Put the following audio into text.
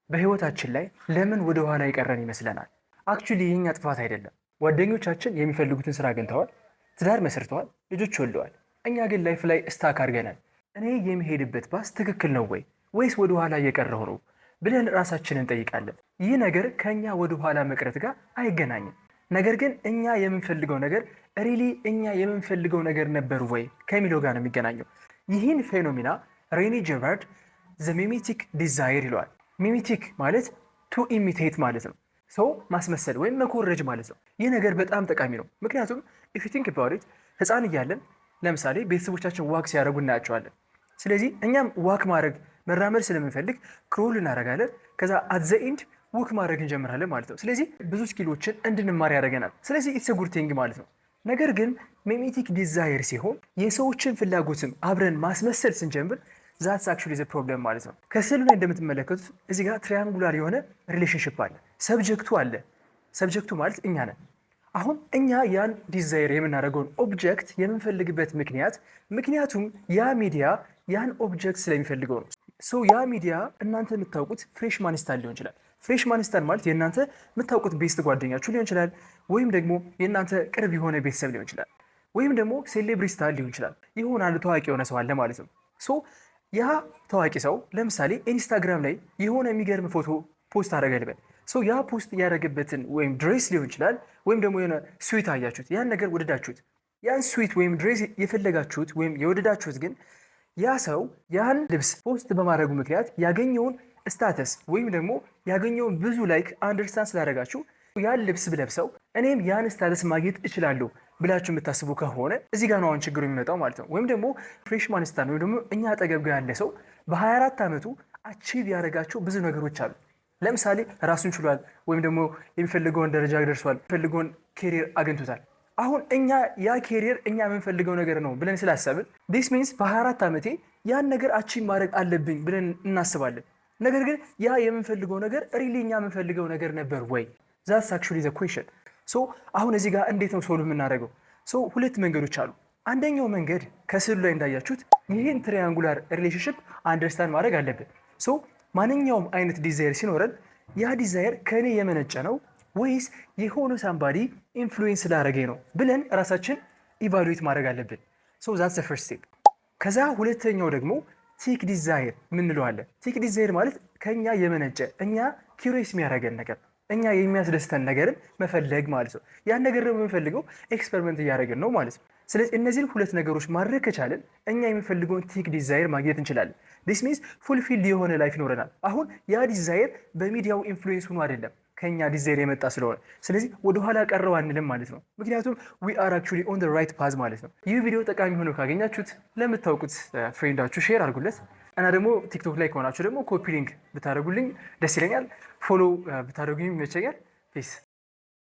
በህይወታችን ላይ ለምን ወደ ኋላ የቀረን ይመስለናል? አክቹሊ የኛ ጥፋት አይደለም። ጓደኞቻችን የሚፈልጉትን ስራ አግኝተዋል፣ ትዳር መስርተዋል፣ ልጆች ወልደዋል። እኛ ግን ላይፍ ላይ ስታክ አድርገናል። እኔ የሚሄድበት ባስ ትክክል ነው ወይስ ወደ ኋላ እየቀረሁ ነው ብለን ራሳችንን እንጠይቃለን። ይህ ነገር ከኛ ወደ ኋላ መቅረት ጋር አይገናኝም። ነገር ግን እኛ የምንፈልገው ነገር ሪሊ እኛ የምንፈልገው ነገር ነበር ወይ ከሚለው ጋር ነው የሚገናኘው። ይህን ፌኖሚና ሬኒ ጀራርድ ዘ ሚሜቲክ ዲዛይር ይለዋል። ሚሜቲክ ማለት ቱ ኢሚቴት ማለት ነው። ሰው ማስመሰል ወይም መኮረጅ ማለት ነው። ይህ ነገር በጣም ጠቃሚ ነው። ምክንያቱም ኢፍ ዩ ቲንክ አባውት ኢት ህፃን እያለን ለምሳሌ ቤተሰቦቻችን ዋክ ሲያደርጉ እናያቸዋለን። ስለዚህ እኛም ዋክ ማድረግ መራመድ ስለምንፈልግ ክሮል እናደርጋለን። ከዛ አት ዘ ኤንድ ወክ ማድረግ እንጀምራለን ማለት ነው። ስለዚህ ብዙ ስኪሎችን እንድንማር ያደርገናል። ስለዚህ ኢትስ ጉድ ቲንግ ማለት ነው። ነገር ግን ሚሜቲክ ዲዛይር ሲሆን የሰዎችን ፍላጎትም አብረን ማስመሰል ስንጀምር ዛትስ አክቹዋሊ ዘ ፕሮብለም ማለት ነው። ከስዕሉ ላይ እንደምትመለከቱት እዚህ ጋር ትሪያንጉላር የሆነ ሪሌሽንሽፕ አለ። ሰብጀክቱ አለ። ሰብጀክቱ ማለት እኛ ነን። አሁን እኛ ያን ዲዛይር የምናደርገውን ኦብጀክት የምንፈልግበት ምክንያቱም ያ ሚዲያ ያን ኦብጀክት ስለሚፈልገው ነው። ያ ሚዲያ እናንተ የምታውቁት ፍሬሽማን ስታይል ሊሆን ይችላል። ፍሬሽማን ስታይል ማለት የእናንተ የምታውቁት ቤስት ጓደኛችሁ ሊሆን ይችላል፣ ወይም ደግሞ የእናንተ ቅርብ የሆነ ቤተሰብ ሊሆን ይችላል፣ ወይም ደግሞ ሴሌብሪቲ ስታይል ሊሆን ይችላል። የሆነ አንድ ታዋቂ የሆነ ሰው አለ ማለት ነው። ያ ታዋቂ ሰው ለምሳሌ ኢንስታግራም ላይ የሆነ የሚገርም ፎቶ ፖስት አደረገ ልበል። ያ ፖስት ያደረገበትን ወይም ድሬስ ሊሆን ይችላል፣ ወይም ደግሞ የሆነ ስዊት አያችሁት፣ ያን ነገር ወደዳችሁት። ያን ስዊት ወይም ድሬስ የፈለጋችሁት ወይም የወደዳችሁት ግን ያ ሰው ያን ልብስ ፖስት በማድረጉ ምክንያት ያገኘውን ስታተስ ወይም ደግሞ ያገኘውን ብዙ ላይክ አንደርስታንድ ስላደረጋችሁ ያን ልብስ ብለብሰው እኔም ያን ስታተስ ማግኘት እችላለሁ ብላችሁ የምታስቡ ከሆነ እዚህ ጋር ነው አሁን ችግሩ የሚመጣው ማለት ነው። ወይም ደግሞ ፍሬሽማን ስታይል ወይም ደግሞ እኛ አጠገብ ጋር ያለ ሰው በ24 ዓመቱ አቺቭ ያደረጋቸው ብዙ ነገሮች አሉ። ለምሳሌ ራሱን ችሏል፣ ወይም ደግሞ የሚፈልገውን ደረጃ ደርሷል፣ የሚፈልገውን ኬሪየር አግኝቶታል። አሁን እኛ ያ ኬሪየር እኛ የምንፈልገው ነገር ነው ብለን ስላሰብን ዲስ ሚንስ በ24 ዓመቴ ያን ነገር አቺቭ ማድረግ አለብኝ ብለን እናስባለን። ነገር ግን ያ የምንፈልገው ነገር ሪሊ እኛ የምንፈልገው ነገር ነበር ወይ? ዛትስ አክቹዋሊ ዘ ኩዌስችን። አሁን እዚህ ጋር እንዴት ነው ሶልቭ የምናደርገው? ሁለት መንገዶች አሉ። አንደኛው መንገድ ከስዕሉ ላይ እንዳያችሁት ይህን ትሪያንጉላር ሪሌሽንሽፕ አንደርስታንድ ማድረግ አለብን። ማንኛውም አይነት ዲዛይር ሲኖረን ያ ዲዛይር ከእኔ የመነጨ ነው ወይስ የሆነ ሳምባዲ ኢንፍሉዌንስ ስላደረገኝ ነው ብለን ራሳችን ኢቫሉዌት ማድረግ አለብን። ዛትስ ዘ ፈርስት ስቴፕ። ከዛ ሁለተኛው ደግሞ ቲክ ዲዛይር ምንለው አለ። ቲክ ዲዛይር ማለት ከኛ የመነጨ እኛ ኪሪየስ የሚያደርገን ነገር እኛ የሚያስደስተን ነገርን መፈለግ ማለት ነው። ያን ነገር ደግሞ የምንፈልገው ኤክስፐሪመንት እያደረግን ነው ማለት ነው። ስለዚህ እነዚህን ሁለት ነገሮች ማድረግ ከቻለን እኛ የሚፈልገውን ቲክ ዲዛይር ማግኘት እንችላለን። ዲስ ሚንስ ፉልፊልድ የሆነ ላይፍ ይኖረናል። አሁን ያ ዲዛይር በሚዲያው ኢንፍሉዌንስ ሆኖ አይደለም ከኛ ዲዛይር የመጣ ስለሆነ፣ ስለዚህ ወደኋላ ቀረው አንልም ማለት ነው። ምክንያቱም ዊ አር አክቹዋሊ ኦን ዘ ራይት ፓዝ ማለት ነው። ይህ ቪዲዮ ጠቃሚ ሆኖ ካገኛችሁት ለምታውቁት ፍሬንዳችሁ ሼር አድርጉለት እና ደግሞ ቲክቶክ ላይ ከሆናችሁ ደግሞ ኮፒ ሊንክ ብታደርጉልኝ ደስ ይለኛል። ፎሎ ብታደርጉኝ ይመቸኛል። ፒስ